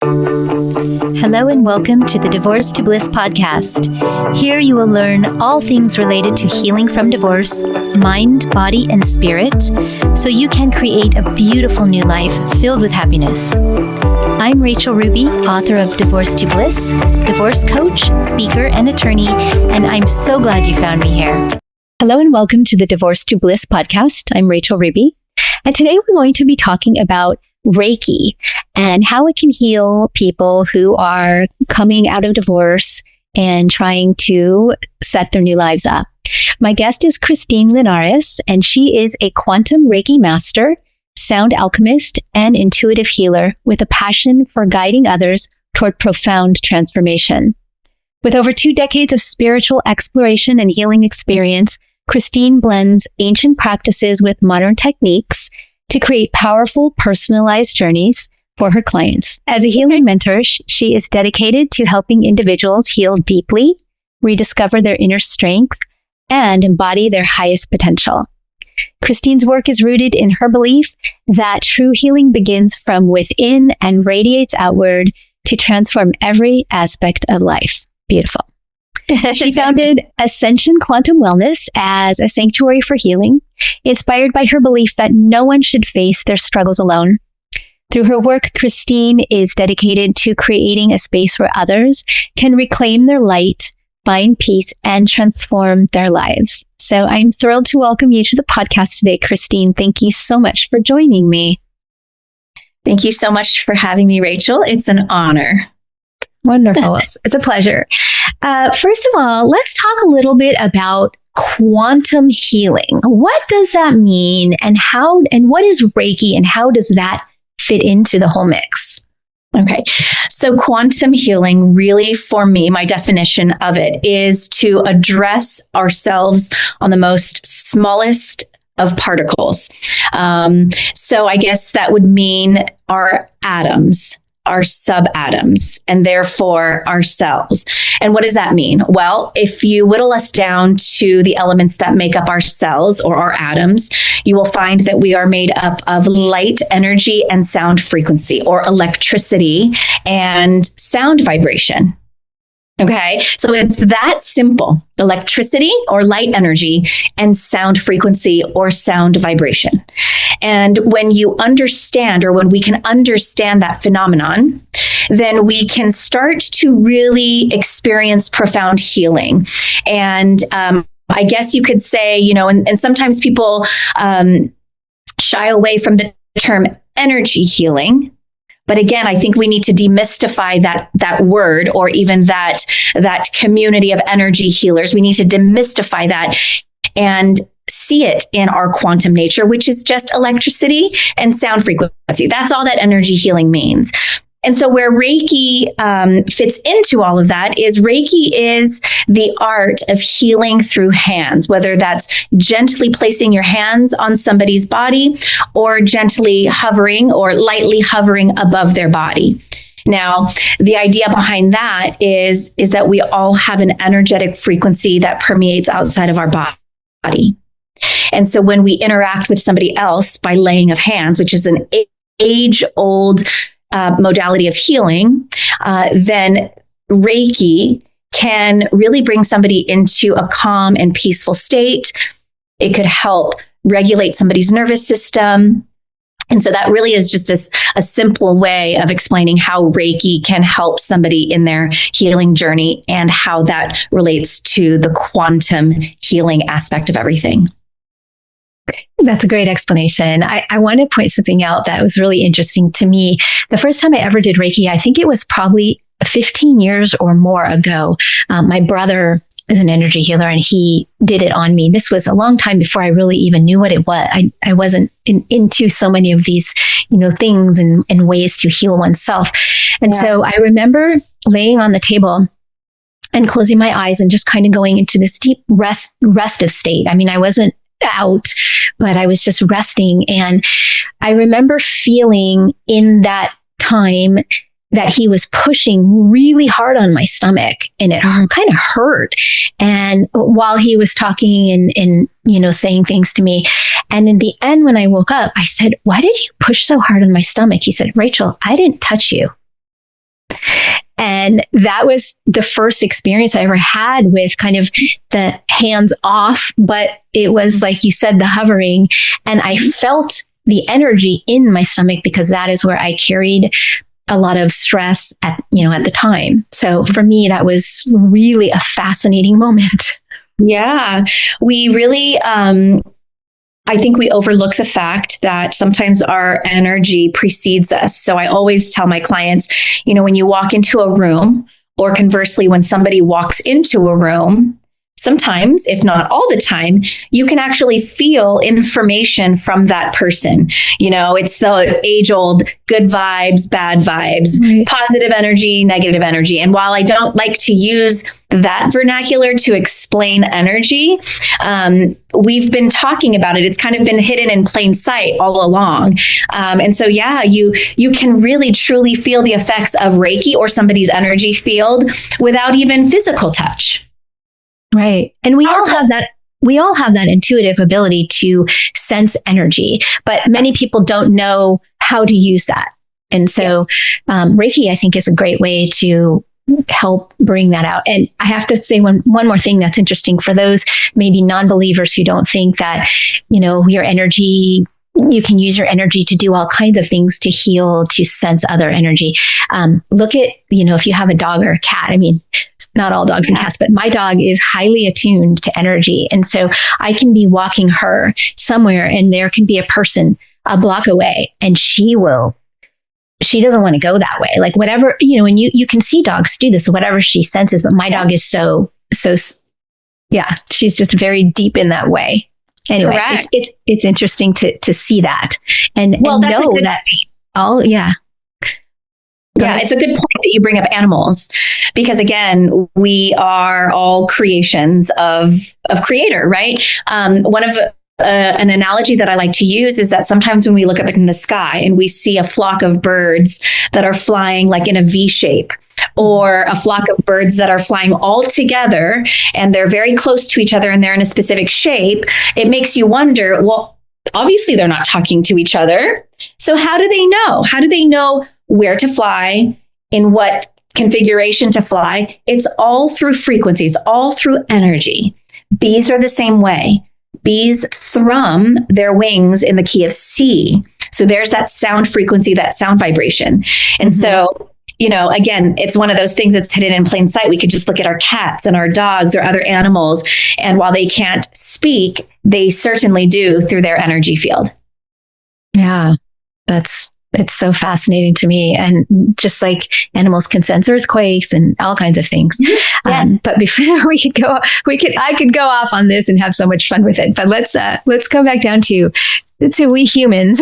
Hello and welcome to the Divorce to Bliss podcast. Here you will learn all things related to healing from divorce, mind, body, and spirit, so you can create a beautiful new life filled with happiness. I'm Rachel Ruby, author of Divorce to Bliss, divorce coach, speaker, and attorney, and I'm so glad you found me here. Hello and welcome to the Divorce to Bliss podcast. I'm Rachel Ruby, and today we're going to be talking about Reiki and how it can heal people who are coming out of divorce and trying to set their new lives up. My guest is Kristine Linares, and she is a quantum Reiki Master, sound alchemist, and intuitive healer with a passion for guiding others toward profound transformation. With over 2 decades of spiritual exploration and healing experience, Kristine blends ancient practices with modern techniques to create powerful, personalized journeys for her clients. As a healing mentor, she is dedicated to helping individuals heal deeply, rediscover their inner strength, and embody their highest potential. Kristine's work is rooted in her belief that true healing begins from within and radiates outward to transform every aspect of life. Beautiful. She founded Ascension Quantum Wellness as a sanctuary for healing, inspired by her belief that no one should face their struggles alone. Through her work, Kristine is dedicated to creating a space where others can reclaim their light, find peace, and transform their lives. So I'm thrilled to welcome you to the podcast today, Kristine. Thank you so much for joining me. Thank you so much for having me, Rachel. It's an honor. Wonderful. It's a pleasure. First of all, let's talk a little bit about quantum healing. What does that mean, and what is Reiki, and how does that fit into the whole mix? Okay. So quantum healing, really for me, my definition of it is to address ourselves on the most smallest of particles. So I guess that would mean our atoms, our subatoms, and therefore our cells. And what does that mean? Well, if you whittle us down to the elements that make up our cells or our atoms, you will find that we are made up of light, energy, and sound frequency, or electricity and sound vibration. Okay, so it's that simple: electricity or light energy and sound frequency or sound vibration. And when you understand, or when we can understand that phenomenon, then we can start to really experience profound healing. And I guess you could say, and sometimes people shy away from the term energy healing. But again, I think we need to demystify that word, or even that community of energy healers. We need to demystify that and see it in our quantum nature, which is just electricity and sound frequency. That's all that energy healing means. And so where Reiki fits into all of that is Reiki is the art of healing through hands, whether that's gently placing your hands on somebody's body or gently hovering or lightly hovering above their body. Now, the idea behind that is that we all have an energetic frequency that permeates outside of our body. And so when we interact with somebody else by laying of hands, which is an age-old modality of healing, then Reiki can really bring somebody into a calm and peaceful state. It could help regulate somebody's nervous system. And so that really is just a simple way of explaining how Reiki can help somebody in their healing journey and how that relates to the quantum healing aspect of everything. That's a great explanation. I want to point something out that was really interesting to me. The first time I ever did Reiki, I think it was probably 15 years or more ago. My brother is an energy healer, and he did it on me. This was a long time before I really even knew what it was. I wasn't into so many of these, things and ways to heal oneself. And so I remember laying on the table and closing my eyes and just kind of going into this deep restive state. I mean, I wasn't out, but I was just resting. And I remember feeling in that time that he was pushing really hard on my stomach, and it kind of hurt. And while he was talking and saying things to me, and in the end, when I woke up, I said, "Why did you push so hard on my stomach?" He said, "Rachel, I didn't touch you." And that was the first experience I ever had with kind of the hands off, but it was like you said, the hovering. And I felt the energy in my stomach because that is where I carried a lot of stress at the time. So for me, that was really a fascinating moment. Yeah, we really, I think we overlook the fact that sometimes our energy precedes us. So I always tell my clients, when you walk into a room, or conversely, when somebody walks into a room, sometimes, if not all the time, you can actually feel information from that person. It's the age-old good vibes, bad vibes, right. Positive energy, negative energy. And while I don't like to use that vernacular to explain energy, we've been talking about it. It's kind of been hidden in plain sight all along. And so, yeah, you can really truly feel the effects of Reiki or somebody's energy field without even physical touch. Right. And we all have that intuitive ability to sense energy, but many people don't know how to use that. And so Reiki, I think, is a great way to help bring that out. And I have to say one more thing that's interesting for those maybe non-believers who don't think that, your energy, you can use your energy to do all kinds of things, to heal, to sense other energy. Look at, if you have a dog or a cat, not all dogs and cats, but my dog is highly attuned to energy. And so I can be walking her somewhere and there can be a person a block away and she doesn't want to go that way. Like whatever, and you can see dogs do this, whatever she senses, but my dog is so, she's just very deep in that way. Anyway, it's interesting to see that and know that. Oh, yeah. Yeah, it's a good point that you bring up animals, because again, we are all creations of Creator, right? One of an analogy that I like to use is that sometimes when we look up in the sky and we see a flock of birds that are flying like in a V shape, or a flock of birds that are flying all together and they're very close to each other and they're in a specific shape, it makes you wonder, well, obviously they're not talking to each other. So how do they know? How do they know where to fly, in what configuration to fly? It's all through frequency. It's all through energy. Bees are the same way. Bees thrum their wings in the key of C. So there's that sound frequency, that sound vibration. And so, again, it's one of those things that's hidden in plain sight. We could just look at our cats and our dogs or other animals. And while they can't speak, they certainly do through their energy field. Yeah, it's so fascinating to me. And just like animals can sense earthquakes and all kinds of things. Yeah. But before I could go off on this and have so much fun with it. But let's come back down to we humans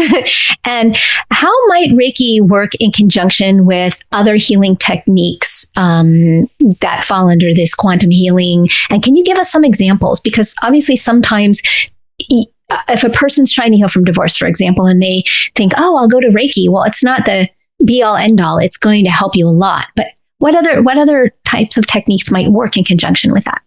and how might Reiki work in conjunction with other healing techniques that fall under this quantum healing? And can you give us some examples? Because obviously sometimes if a person's trying to heal from divorce, for example, and they think, oh, I'll go to Reiki. Well, it's not the be all end all. It's going to help you a lot. But what other types of techniques might work in conjunction with that?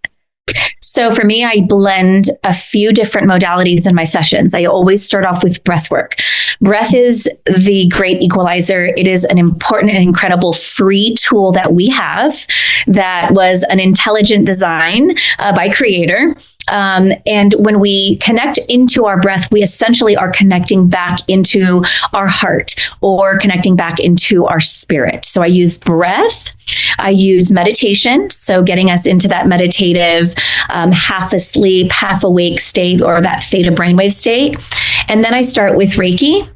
So for me, I blend a few different modalities in my sessions. I always start off with breath work. Breath is the great equalizer. It is an important and incredible free tool that we have that was an intelligent design by Creator. And when we connect into our breath, we essentially are connecting back into our heart or connecting back into our spirit. So I use breath. I use meditation. So getting us into that meditative, half asleep, half awake state, or that theta brainwave state. And then I start with Reiki,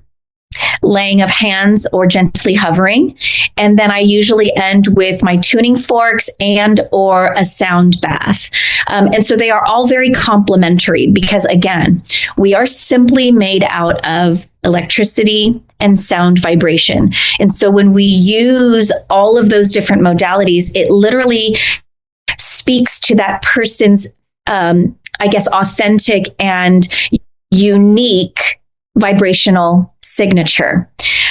laying of hands or gently hovering. And then I usually end with my tuning forks and or a sound bath. And so they are all very complementary because, again, we are simply made out of electricity and sound vibration. And so when we use all of those different modalities, it literally speaks to that person's, authentic and unique vibrational signature.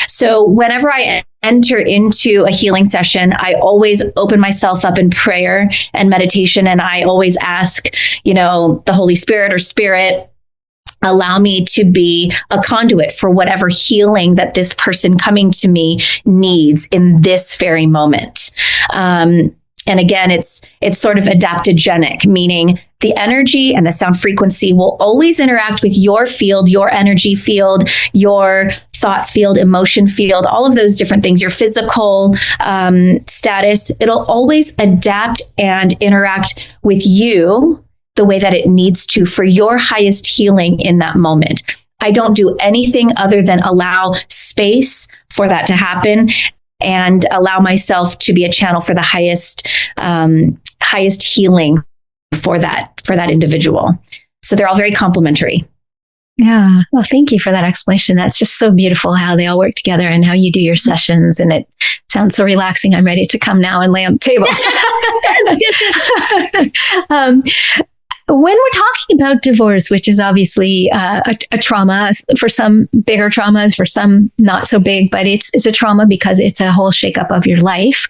So whenever I enter into a healing session, I always open myself up in prayer and meditation. And I always ask, the Holy Spirit or Spirit, allow me to be a conduit for whatever healing that this person coming to me needs in this very moment. And again, it's sort of adaptogenic, meaning the energy and the sound frequency will always interact with your field, your energy field, your thought field, emotion field, all of those different things, your physical status. It'll always adapt and interact with you the way that it needs to for your highest healing in that moment. I don't do anything other than allow space for that to happen and allow myself to be a channel for the highest healing for that individual. So they're all very complementary. Yeah. Well, thank you for that explanation. That's just so beautiful how they all work together and how you do your sessions. And it sounds so relaxing. I'm ready to come now and lay on the table. When we're talking about divorce, which is obviously a trauma, for some bigger traumas, for some not so big, but it's a trauma because it's a whole shakeup of your life.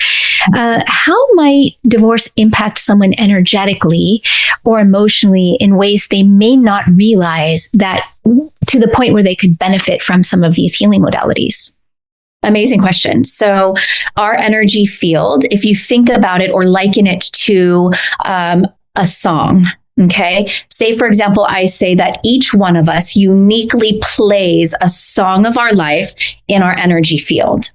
How might divorce impact someone energetically or emotionally in ways they may not realize, that to the point where they could benefit from some of these healing modalities? Amazing question. So our energy field, if you think about it or liken it to a song, okay? Say, for example, I say that each one of us uniquely plays a song of our life in our energy field.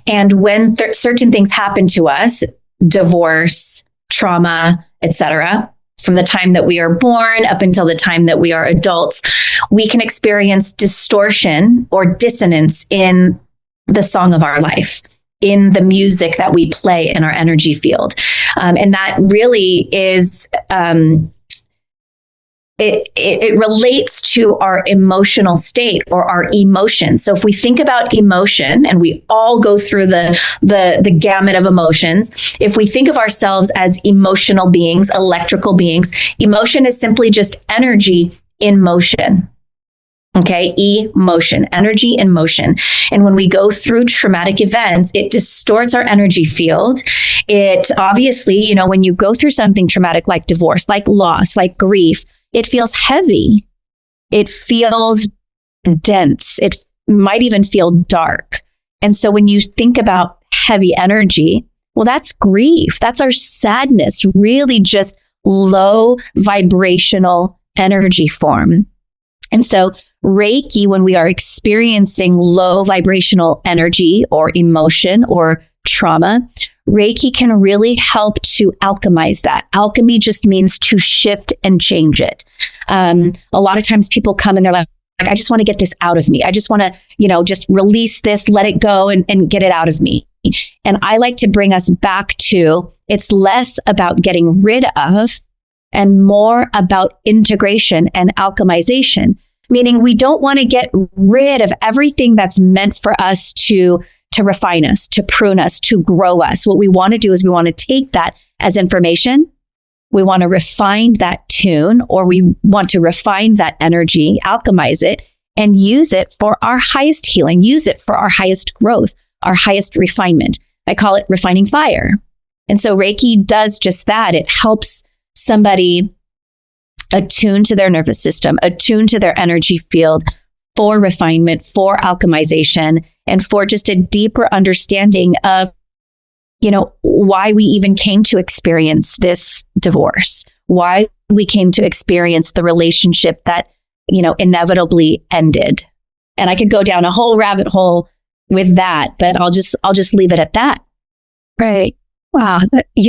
And when certain things happen to us, divorce, trauma, etc., from the time that we are born up until the time that we are adults, we can experience distortion or dissonance in the song of our life, in the music that we play in our energy field. And that really is... It relates to our emotional state or our emotion. So if we think about emotion, and we all go through the gamut of emotions, if we think of ourselves as emotional beings, electrical beings, emotion is simply just energy in motion. Okay, emotion, energy in motion. And when we go through traumatic events, it distorts our energy field. It obviously, when you go through something traumatic like divorce, like loss, like grief, it feels heavy. It feels dense. It might even feel dark. And so when you think about heavy energy, well, that's grief. That's our sadness, really just low vibrational energy form. And so Reiki, when we are experiencing low vibrational energy or emotion or trauma, Reiki can really help to alchemize that. Alchemy just means to shift and change it. A lot of times people come and they're like, I just want to get this out of me. I just want to, just release this, let it go and get it out of me. And I like to bring us back to, it's less about getting rid of and more about integration and alchemization, meaning we don't want to get rid of everything that's meant for us to refine us, to prune us, to grow us. What we want to do is we want to take that as information. We want to refine that tune, or we want to refine that energy, alchemize it, and use it for our highest healing, use it for our highest growth, our highest refinement. I call it refining fire. And so Reiki does just that. It helps somebody attune to their nervous system, attune to their energy field for refinement, for alchemization, and for just a deeper understanding of, why we even came to experience this divorce, why we came to experience the relationship that, inevitably ended. And I could go down a whole rabbit hole with that, but I'll just leave it at that. Right. Wow.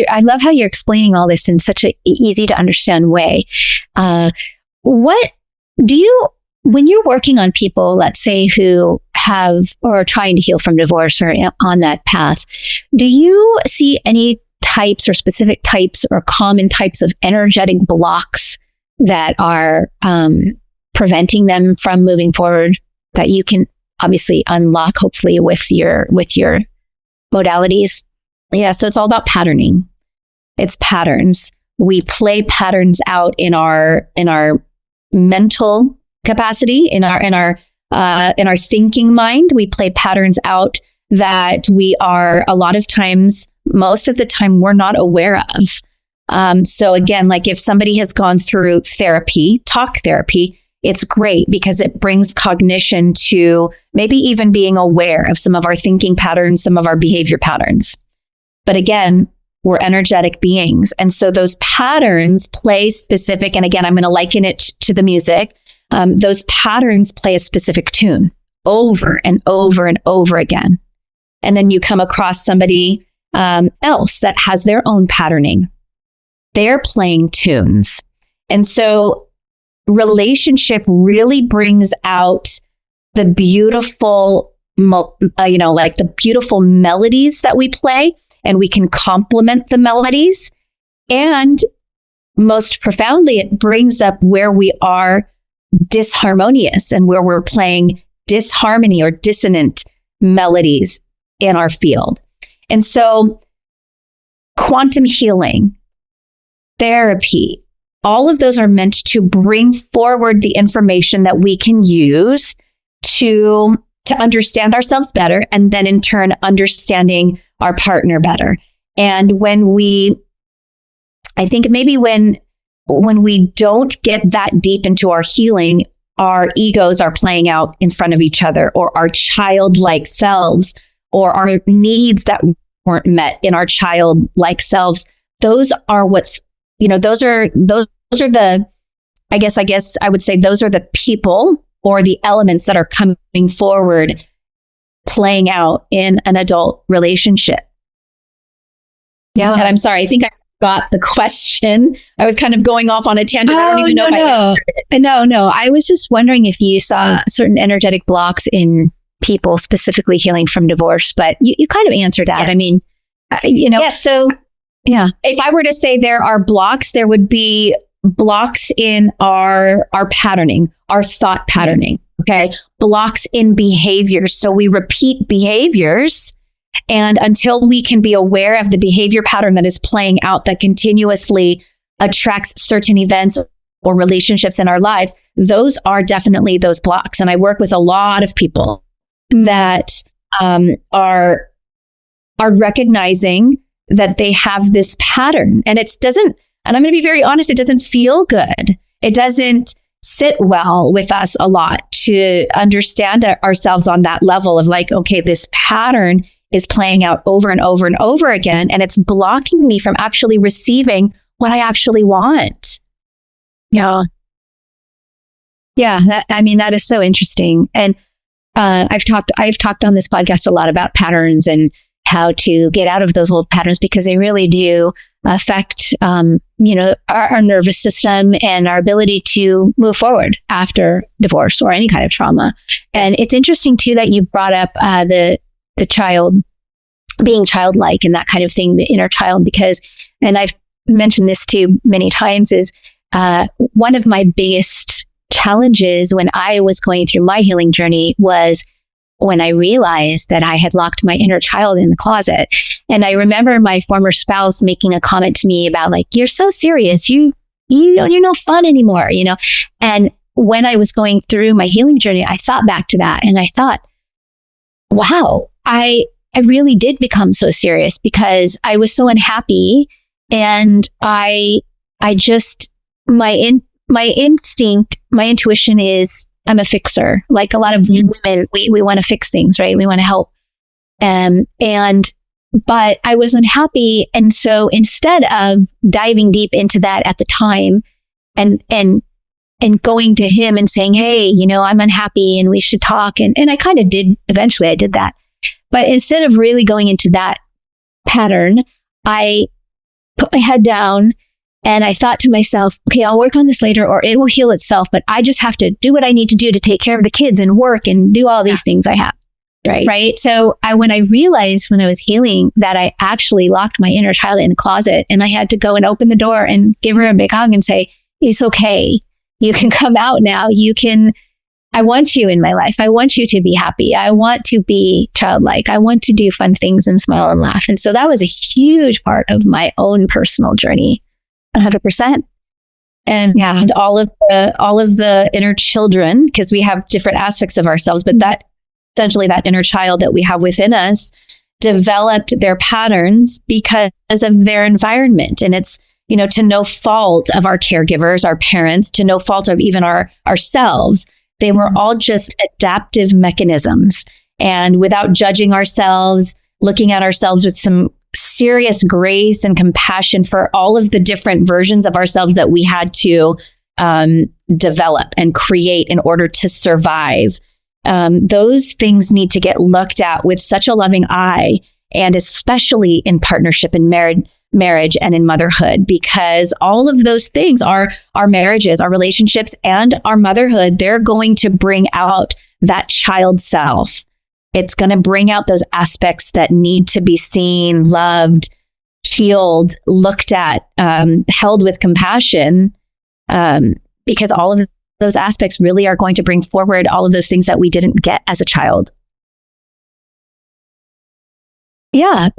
I love how you're explaining all this in such an easy to understand way. When you're working on people, let's say, who have or are trying to heal from divorce or on that path, do you see any types or specific types or common types of energetic blocks that are preventing them from moving forward that you can obviously unlock, hopefully, with your modalities? Yeah, so it's all about patterning. It's patterns. We play patterns out in our mental capacity, in our thinking mind. We play patterns out that we are a lot of times, most of the time, we're not aware of. So again, like if somebody has gone through therapy, talk therapy, it's great because it brings cognition to maybe even being aware of some of our thinking patterns, some of our behavior patterns. But again, we're energetic beings. And so those patterns play specific. And again, I'm going to liken it to the music. Those patterns play a specific tune over and over and over again. And then you come across somebody else that has their own patterning. They're playing tunes. And so relationship really brings out the beautiful, like the beautiful melodies that we play, and we can complement the melodies. And most profoundly, it brings up where we are disharmonious and where we're playing disharmony or dissonant melodies in our field. And so quantum healing, therapy, all of those are meant to bring forward the information that we can use to understand ourselves better, and then in turn understanding our partner better. And I think maybe when we don't get that deep into our healing, our egos are playing out in front of each other, or our childlike selves, or our needs that weren't met in our childlike selves. Those are those are the, I guess I would say those are the people or the elements that are coming forward, playing out in an adult relationship. Yeah. And I'm sorry, I think I got the question. I was kind of going off on a tangent. I don't even know if I answered it. No. I was just wondering if you saw certain energetic blocks in people specifically healing from divorce, but you kind of answered that. Yes. I mean, Yes. So yeah, if I were to say there are blocks, there would be blocks in our patterning, our thought patterning. Okay. Blocks in behaviors. So we repeat behaviors. And until we can be aware of the behavior pattern that is playing out, that continuously attracts certain events or relationships in our lives, those are definitely those blocks. And I work with a lot of people that are recognizing that they have this pattern, and and I'm going to be very honest, it doesn't feel good. It doesn't sit well with us a lot to understand ourselves on that level of like, okay, this pattern is playing out over and over and over again, and it's blocking me from actually receiving what I actually want. Yeah. That is so interesting. And I've talked on this podcast a lot about patterns and how to get out of those old patterns, because they really do affect, our nervous system and our ability to move forward after divorce or any kind of trauma. And it's interesting too that you brought up the child being childlike and that kind of thing, the inner child, because, and I've mentioned this too many times, is one of my biggest challenges when I was going through my healing journey was when I realized that I had locked my inner child in the closet. And I remember my former spouse making a comment to me about like, you're so serious. You're no fun anymore, And when I was going through my healing journey, I thought back to that and I thought, wow, I really did become so serious because I was so unhappy. And my instinct, my intuition is I'm a fixer. Like a lot of women, we want to fix things, right? We want to help. But I was unhappy. And so instead of diving deep into that at the time and going to him and saying, hey, I'm unhappy and we should talk. And I kind of did, eventually I did that. But instead of really going into that pattern, I put my head down and I thought to myself, okay, I'll work on this later or it will heal itself, but I just have to do what I need to do to take care of the kids and work and do all these things I have. Right. So when I realized when I was healing that I actually locked my inner child in a closet, and I had to go and open the door and give her a big hug and say, it's okay. You can come out now. I want you in my life. I want you to be happy. I want to be childlike. I want to do fun things and smile and laugh. And so that was a huge part of my own personal journey. 100%. And all of the inner children, because we have different aspects of ourselves, but that essentially that inner child that we have within us developed their patterns because of their environment. And it's, to no fault of our caregivers, our parents, to no fault of even ourselves. They were all just adaptive mechanisms. And without judging ourselves, looking at ourselves with some serious grace and compassion for all of the different versions of ourselves that we had to develop and create in order to survive. Those things need to get looked at with such a loving eye, and especially in partnership and marriage and in motherhood, because all of those things are our marriages, our relationships, and our motherhood. They're going to bring out that child self. It's going to bring out those aspects that need to be seen, loved, healed, looked at, held with compassion, because all of those aspects really are going to bring forward all of those things that we didn't get as a child. Yeah,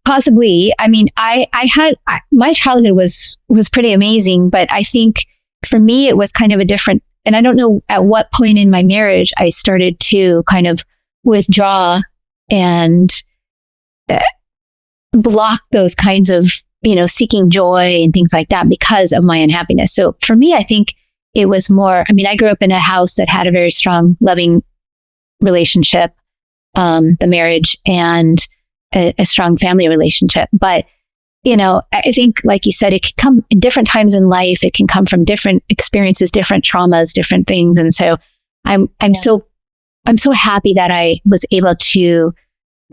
possibly. I mean, my childhood was pretty amazing, but I think for me, it was kind of a different, and I don't know at what point in my marriage I started to kind of withdraw and block those kinds of, seeking joy and things like that because of my unhappiness. So for me, I think it was more, I mean, I grew up in a house that had a very strong, loving relationship, the marriage, and a strong family relationship. But, I think, like you said, it can come in different times in life. It can come from different experiences, different traumas, different things. And so I'm so happy that I was able to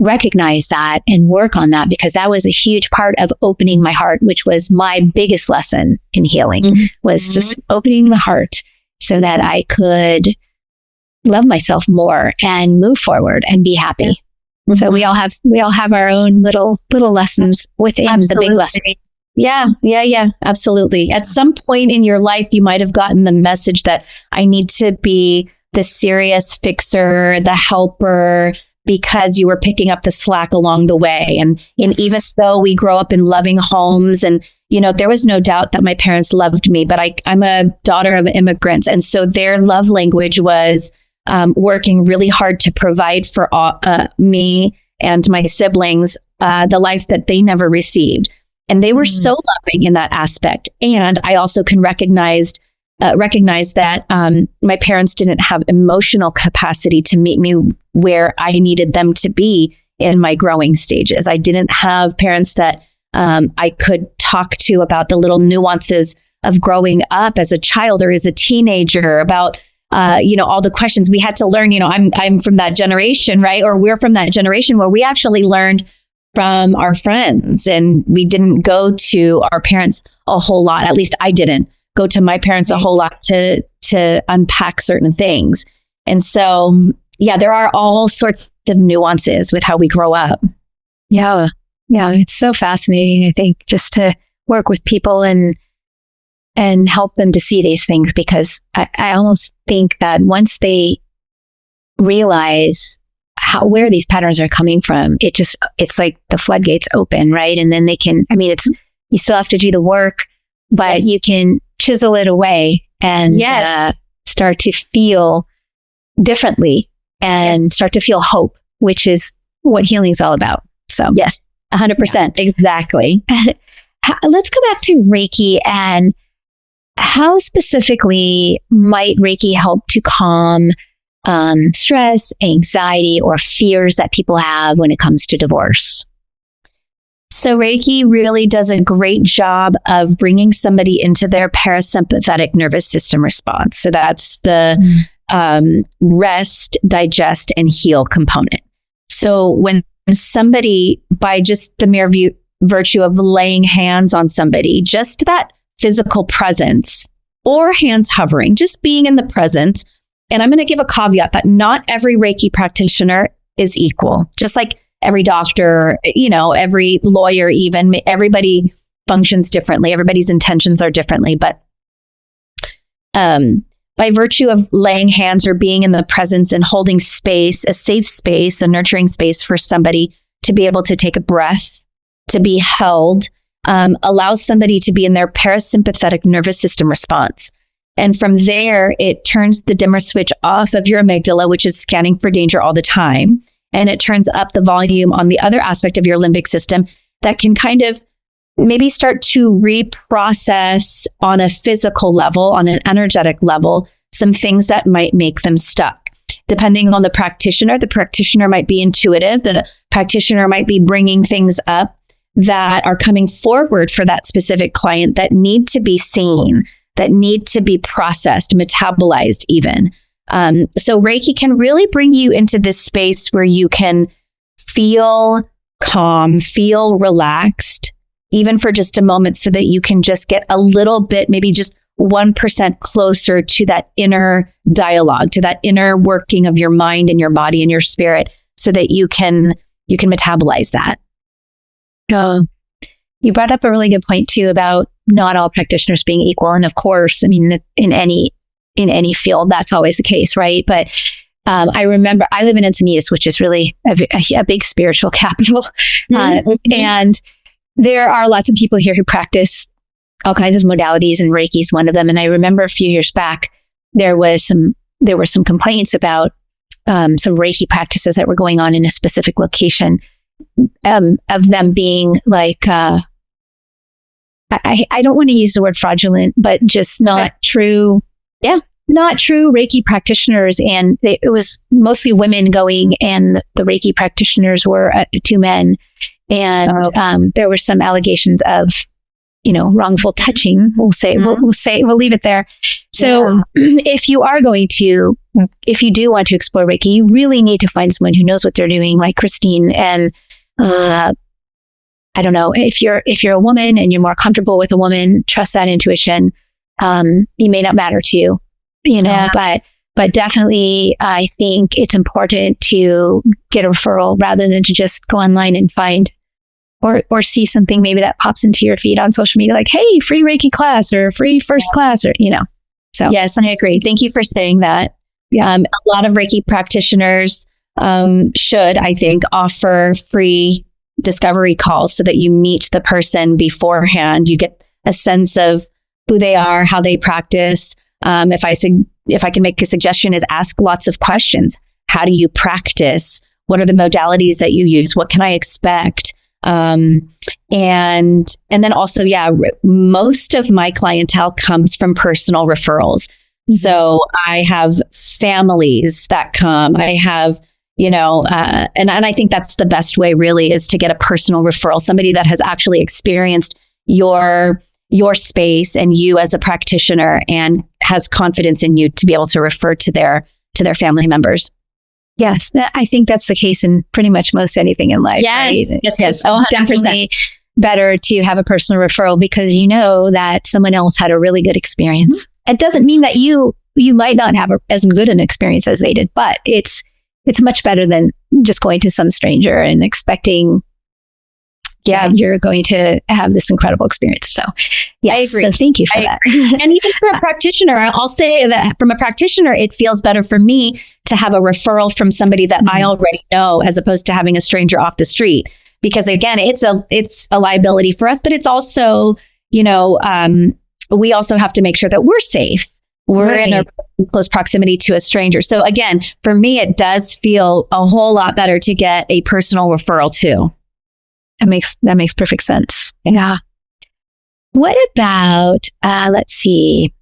recognize that and work on that, because that was a huge part of opening my heart, which was my biggest lesson in healing, was just opening the heart so that I could love myself more and move forward and be happy. So we all have our own little lessons within the big lesson. Yeah, absolutely. At some point in your life, you might have gotten the message that I need to be the serious fixer, the helper, because you were picking up the slack along the way. And even though we grow up in loving homes, and, there was no doubt that my parents loved me, but I'm a daughter of immigrants. And so their love language was working really hard to provide for me and my siblings the life that they never received. And they were so loving in that aspect. And I also can recognize that my parents didn't have emotional capacity to meet me where I needed them to be in my growing stages. I didn't have parents that I could talk to about the little nuances of growing up as a child or as a teenager, about all the questions we had to learn. I'm from that generation, right? Or we're from that generation where we actually learned from our friends, and we didn't go to our parents a whole lot. At least I didn't go to my parents a whole lot to unpack certain things. And so, there are all sorts of nuances with how we grow up. Yeah. It's so fascinating, I think, just to work with people and help them to see these things, because I almost think that once they realize where these patterns are coming from, it's like the floodgates open, right? And then they can, you still have to do the work, but you can chisel it away and start to feel differently and start to feel hope, which is what healing is all about. So yes, 100%. Exactly. Let's go back to Reiki, and how specifically might Reiki help to calm stress, anxiety, or fears that people have when it comes to divorce? So Reiki really does a great job of bringing somebody into their parasympathetic nervous system response. So that's the rest, digest, and heal component. So when somebody, by just the mere virtue of laying hands on somebody, just that physical presence, or hands hovering, just being in the presence. And I'm going to give a caveat that not every Reiki practitioner is equal. Just like every doctor, every lawyer, even everybody functions differently. Everybody's intentions are differently. But by virtue of laying hands or being in the presence and holding space, a safe space, a nurturing space for somebody to be able to take a breath, to be held, allows somebody to be in their parasympathetic nervous system response. And from there, it turns the dimmer switch off of your amygdala, which is scanning for danger all the time. And it turns up the volume on the other aspect of your limbic system that can kind of maybe start to reprocess on a physical level, on an energetic level, some things that might make them stuck. Depending on the practitioner might be intuitive. The practitioner might be bringing things up that are coming forward for that specific client that need to be seen, that need to be processed, metabolized even. So Reiki can really bring you into this space where you can feel calm, feel relaxed, even for just a moment, so that you can just get a little bit, maybe just 1% closer to that inner dialogue, to that inner working of your mind and your body and your spirit, so that you can metabolize that. You brought up a really good point too about not all practitioners being equal. And of course, I mean, in any field, that's always the case, right? But I remember I live in Encinitas, which is really a big spiritual capital. And there are lots of people here who practice all kinds of modalities, and Reiki is one of them. And I remember a few years back, there were some complaints about some Reiki practices that were going on in a specific location, of them being like, I don't want to use the word fraudulent, but just not true. Yeah. Not true Reiki practitioners. And it was mostly women going, and the Reiki practitioners were 2 men. And there were some allegations of, wrongful touching. We'll leave it there. So if you do want to explore Reiki, you really need to find someone who knows what they're doing, like Kristine. And I don't know, if you're a woman and you're more comfortable with a woman, trust that intuition. You may not matter to you, but definitely I think it's important to get a referral rather than to just go online and find or see something maybe that pops into your feed on social media, like, hey, free Reiki class or free first class, or, So yes, I agree. Thank you for saying that. A lot of Reiki practitioners should, I think, offer free discovery calls so that you meet the person beforehand. You get a sense of who they are, how they practice. If I can make a suggestion, is ask lots of questions. How do you practice? What are the modalities that you use? What can I expect? And then also, most of my clientele comes from personal referrals. So I have families that come. I have, and I think that's the best way really, is to get a personal referral, somebody that has actually experienced your space and you as a practitioner and has confidence in you to be able to refer to their family members. Yes, I think that's the case in pretty much most anything in life. Yes, right? yes. Definitely better to have a personal referral, because you know that someone else had a really good experience. It doesn't mean that you might not have as good an experience as they did, but it's much better than just going to some stranger and expecting you're going to have this incredible experience. So yes, I agree. So thank you for that. And even for a practitioner, I'll say that from a practitioner, it feels better for me to have a referral from somebody that I already know, as opposed to having a stranger off the street. Because again, it's a liability for us, but it's also, we also have to make sure that we're safe. We're in a close proximity to a stranger. So again, for me, it does feel a whole lot better to get a personal referral too. That makes perfect sense. Yeah. What about, let's see,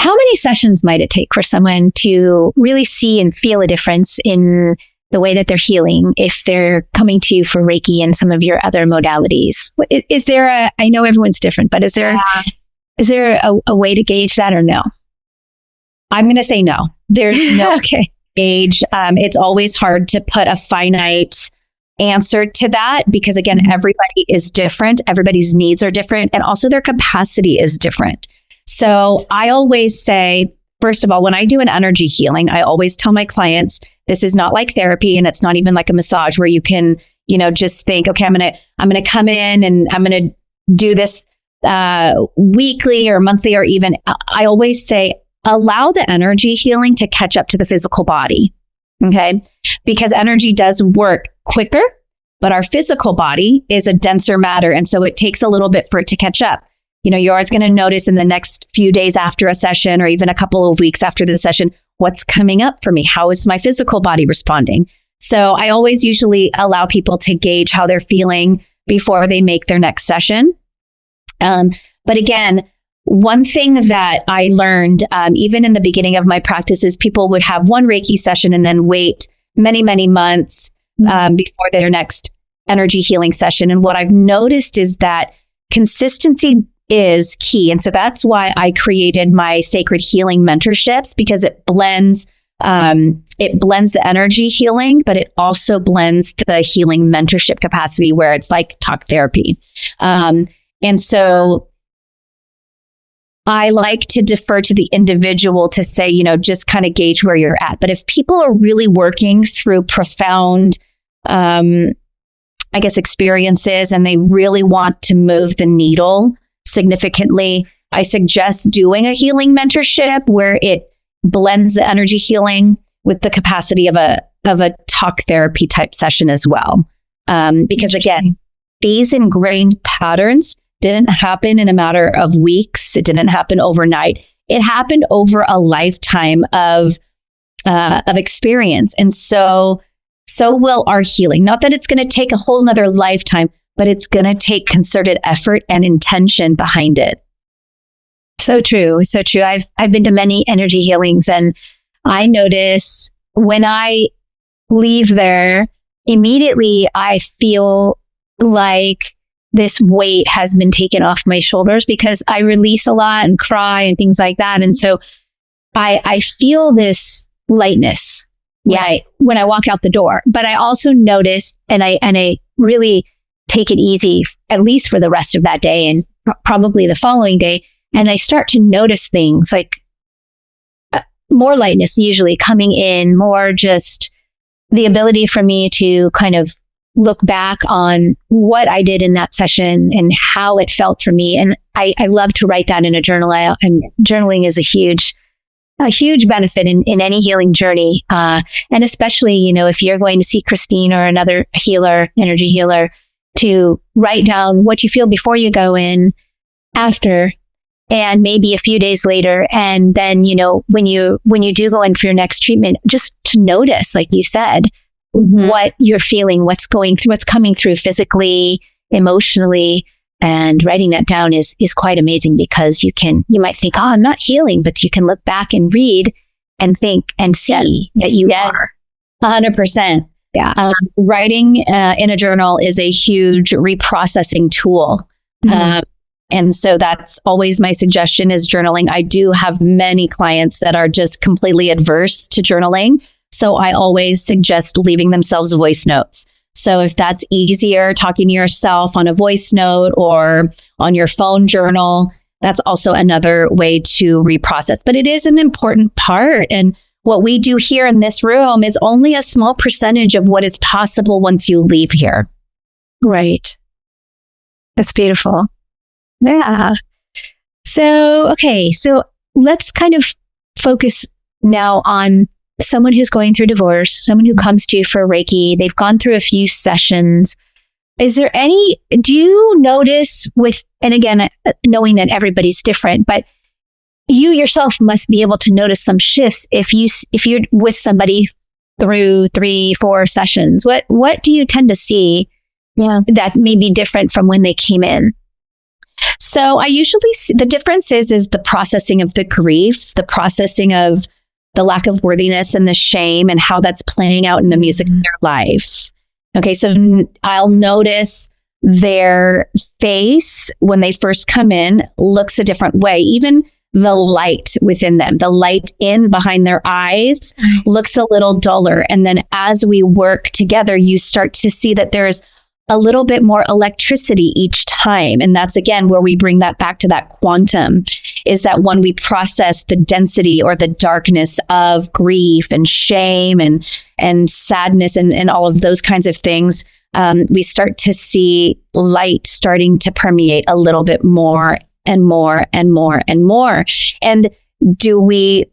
how many sessions might it take for someone to really see and feel a difference in the way that they're healing if they're coming to you for Reiki and some of your other modalities? Is there I know everyone's different, but is there a way to gauge that, or no? I'm going to say no. There's no gauge. It's always hard to put a finite answer to that, because again, everybody is different. Everybody's needs are different, and also their capacity is different. So I always say, first of all, when I do an energy healing, I always tell my clients, this is not like therapy, and it's not even like a massage where you can, just think, okay, I'm going to come in and I'm going to do this weekly or monthly, or even, I always say, allow the energy healing to catch up to the physical body. Okay. Because energy does work quicker, but our physical body is a denser matter. And so it takes a little bit for it to catch up. You're always going to notice in the next few days after a session, or even a couple of weeks after the session, what's coming up for me? How is my physical body responding? So I always usually allow people to gauge how they're feeling before they make their next session. But again, one thing that I learned, even in the beginning of my practice, is people would have one Reiki session and then wait many, many months before their next energy healing session. And what I've noticed is that consistency is key. And so that's why I created my sacred healing mentorships, because it blends the energy healing, but it also blends the healing mentorship capacity where it's like talk therapy. And so I like to defer to the individual to say, just kind of gauge where you're at. But if people are really working through profound, experiences, and they really want to move the needle significantly, I suggest doing a healing mentorship where it blends the energy healing with the capacity of a talk therapy type session as well. Because again, these ingrained patterns didn't happen in a matter of weeks. It didn't happen overnight. It happened over a lifetime of experience. And so will our healing. Not that it's going to take a whole nother lifetime, but it's going to take concerted effort and intention behind it. So true. So true. I've been to many energy healings, and I notice when I leave there, immediately I feel like this weight has been taken off my shoulders, because I release a lot and cry and things like that. And so I feel this lightness when I walk out the door. But I also notice, and I really take it easy, at least for the rest of that day and probably the following day. And I start to notice things like more lightness usually coming in, more just the ability for me to kind of look back on what I did in that session and how it felt for me. And I love to write that in a journal. And journaling is a huge benefit in any healing journey. And especially, if you're going to see Kristine or another healer, energy healer, to write down what you feel before you go in, after, and maybe a few days later. And then, when you do go in for your next treatment, just to notice, like you said, what you're feeling, what's coming through physically, emotionally, and writing that down is quite amazing, because you might think, oh, I'm not healing, but you can look back and read and think and see that you are. 100%. Yeah. Writing in a journal is a huge reprocessing tool. And so that's always my suggestion, is journaling. I do have many clients that are just completely adverse to journaling. So I always suggest leaving themselves voice notes. So if that's easier, talking to yourself on a voice note or on your phone journal, that's also another way to reprocess. But it is an important part. And what we do here in this room is only a small percentage of what is possible once you leave here. Right. That's beautiful. Yeah. So let's kind of focus now on someone who's going through divorce, someone who comes to you for Reiki. They've gone through a few sessions. Do you notice and again, knowing that everybody's different, but you yourself must be able to notice some shifts if you're with somebody through 3-4 sessions. What do you tend to see that may be different from when they came in? So I usually see the difference is the processing of the grief, the processing of the lack of worthiness and the shame, and how that's playing out in the music of their life. Okay, so I'll notice their face when they first come in looks a different way. Even the light within them, the light in behind their eyes looks a little duller. And then as we work together, you start to see that there's a little bit more electricity each time. And that's, again, where we bring that back to that quantum, is that when we process the density or the darkness of grief and shame and sadness and all of those kinds of things, we start to see light starting to permeate a little bit more and more and more and more. And do we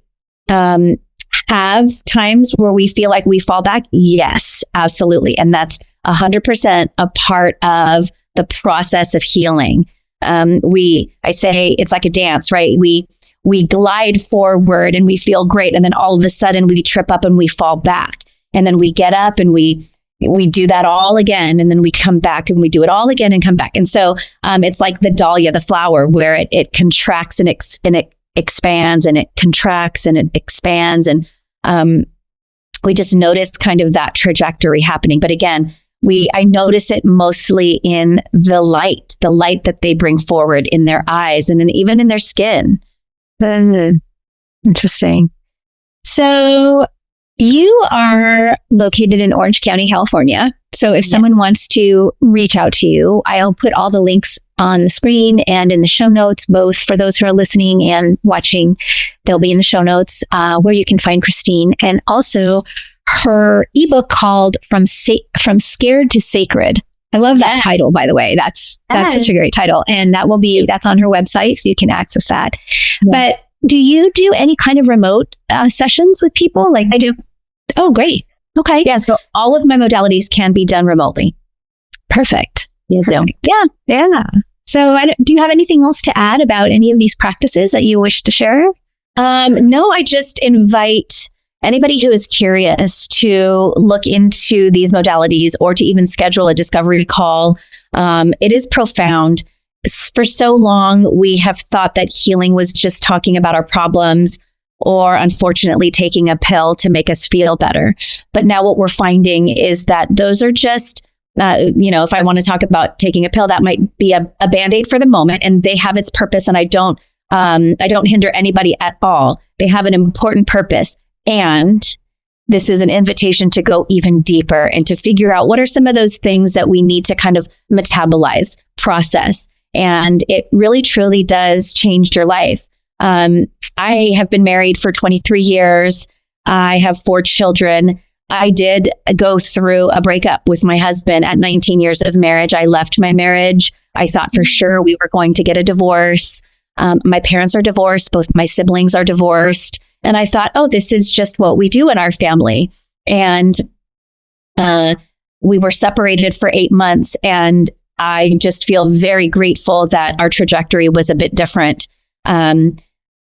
have times where we feel like we fall back? Yes, absolutely. And that's 100% a part of the process of healing. I say it's like a dance, right? We glide forward and we feel great. And then all of a sudden we trip up and we fall back. And then we get up and we do that all again. And then we come back and we do it all again and come back. And so it's like the dahlia, the flower, where it contracts and it expands, and it contracts and it expands. And we just notice kind of that trajectory happening. But again, I notice it mostly in the light that they bring forward in their eyes and even in their skin. Interesting. So you are located in Orange County, California. So if someone wants to reach out to you, I'll put all the links on the screen and in the show notes, both for those who are listening and watching. They'll be in the show notes where you can find Kristine, and also her ebook called From Scared to Sacred. I love that title, by the way. That's such a great title. And that's on her website, so you can access that. Yeah. But do you do any kind of remote sessions with people? Like I do. Oh, great. Okay. Yeah. So all of my modalities can be done remotely. Perfect. Perfect. Yeah. So do you have anything else to add about any of these practices that you wish to share? No, I just invite anybody who is curious to look into these modalities or to even schedule a discovery call. It is profound. For so long, we have thought that healing was just talking about our problems or, unfortunately, taking a pill to make us feel better. But now what we're finding is that those are just, if I want to talk about taking a pill, that might be a Band-Aid for the moment, and they have its purpose, and I don't hinder anybody at all. They have an important purpose. And this is an invitation to go even deeper and to figure out what are some of those things that we need to kind of metabolize, process. And it really, truly does change your life. I have been married for 23 years. I have 4 children. I did go through a breakup with my husband at 19 years of marriage. I left my marriage. I thought for sure we were going to get a divorce. My parents are divorced. Both my siblings are divorced. And I thought, oh, this is just what we do in our family. And we were separated for 8 months. And I just feel very grateful that our trajectory was a bit different.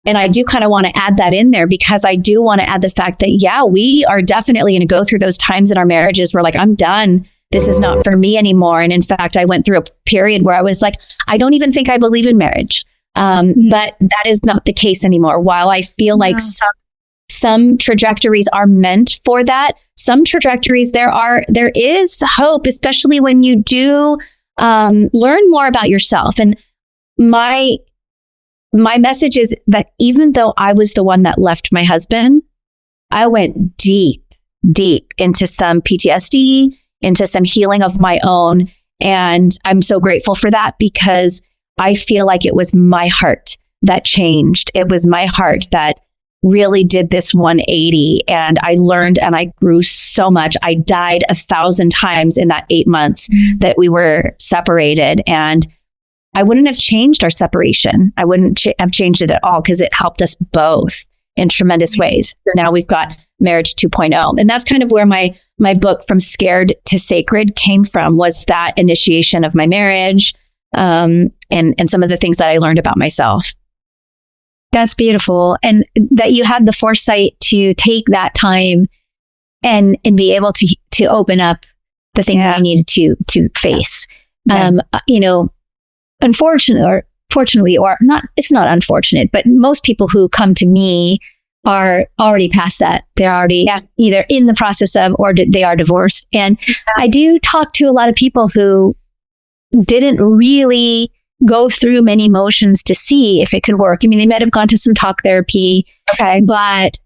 And I do kind of want to add that in there because I do want to add the fact that, we are definitely going to go through those times in our marriages where like, I'm done. This is not for me anymore. And in fact, I went through a period where I was like, I don't even think I believe in marriage. But that is not the case anymore. While I feel like some trajectories are meant for that, some trajectories there is hope, especially when you do learn more about yourself. And my message is that even though I was the one that left my husband, I went deep into some PTSD, into some healing of my own. And I'm so grateful for that because I feel like it was my heart that changed. It was my heart that really did this 180. And I learned and I grew so much. I died 1,000 times in that 8 months that we were separated. And I wouldn't have changed our separation. I wouldn't have changed it at all because it helped us both in tremendous ways. So now we've got Marriage 2.0. And that's kind of where my book From Scared to Sacred came from, was that initiation of my marriage and some of the things that I learned about myself. That's beautiful. And that you had the foresight to take that time and be able to open up the things you needed to face. Fortunately, or not, it's not unfortunate, but most people who come to me are already past that. They're already either in the process of, or they are divorced. And I do talk to a lot of people who didn't really go through many motions to see if it could work. I mean, they might have gone to some talk therapy, but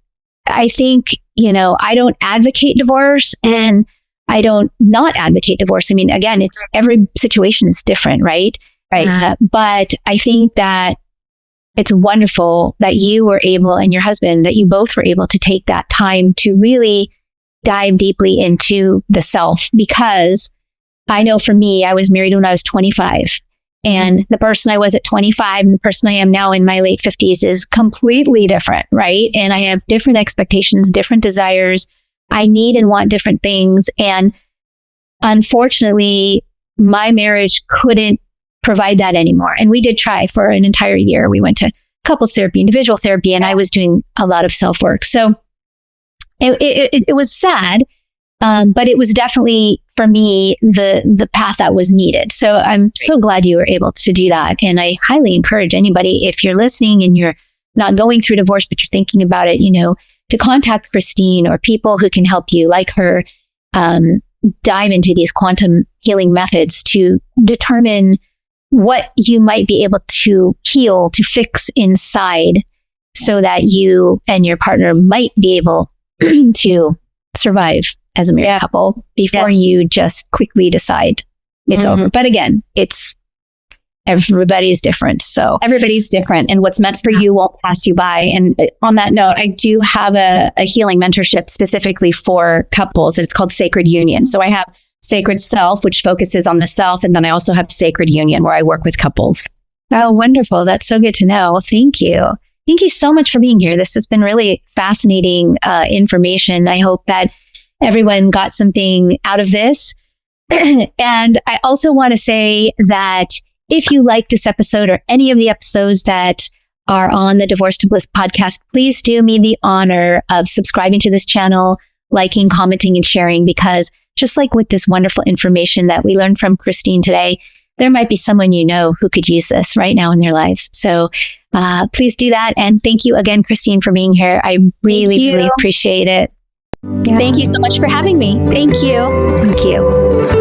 I think, I don't advocate divorce and I don't not advocate divorce. I mean, again, it's every situation is different, right? Right. But I think that it's wonderful that you were able, and your husband, that you both were able to take that time to really dive deeply into the self. Because I know for me, I was married when I was 25. And the person I was at 25 and the person I am now in my late 50s is completely different, right? And I have different expectations, different desires. I need and want different things. And unfortunately, my marriage couldn't provide that anymore. And we did try for an entire year. We went to couples therapy, individual therapy, and I was doing a lot of self-work. So it was sad, but it was definitely, for me, the path that was needed. So I'm so glad you were able to do that. And I highly encourage anybody, if you're listening and you're not going through divorce, but you're thinking about it, to contact Kristine or people who can help you, like her. dive into these quantum healing methods to determine what you might be able to heal, to fix inside, so that you and your partner might be able to survive as a married couple before you just quickly decide it's over. But again, everybody's different. So everybody's different, and what's meant for you won't pass you by. And on that note, I do have a healing mentorship specifically for couples. It's called Sacred Union. So I have Sacred Self, which focuses on the self. And then I also have Sacred Union, where I work with couples. Oh, wonderful. That's so good to know. Thank you. Thank you so much for being here. This has been really fascinating information. I hope that everyone got something out of this. And I also want to say that if you like this episode or any of the episodes that are on the Divorce to Bliss podcast, please do me the honor of subscribing to this channel, liking, commenting, and sharing, because just like with this wonderful information that we learned from Kristine today, there might be someone you know who could use this right now in their lives. So please do that. And thank you again, Kristine, for being here. I really appreciate it. Yeah. Thank you so much for having me. Thank you. Thank you.